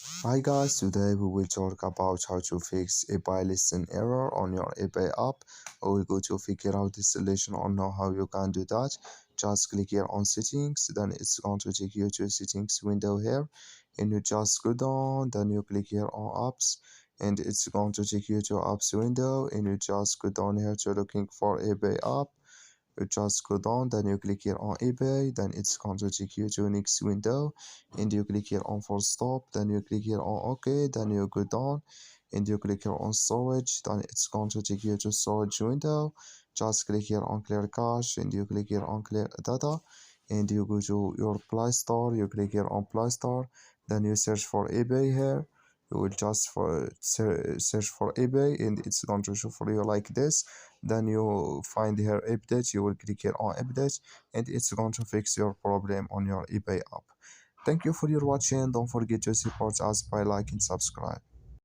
Hi guys, today we will talk about how to fix eBay listing error on your eBay app. We will go to figure out the solution or know how you can do that. Just click here on settings, then it's going to take you to settings window here, and you just go down, then you click here on apps, and it's going to take you to apps window, and you just go down here to looking for eBay app. You just go down, then you click here on eBay, then it's going to take you to next window, and you click here on full stop, then you click here on OK, then you go down and you click here on storage, then it's going to take you to storage window. Just click here on clear cache, and you click here on clear data, and you go to your Play Store, you click here on Play Store, then you search for eBay here. You will just search for eBay, and it's going to show for you like this. Then you find here update, you will click here on update, and it's going to fix your problem on your eBay app. Thank you for your watching. Don't forget to support us by like and subscribe.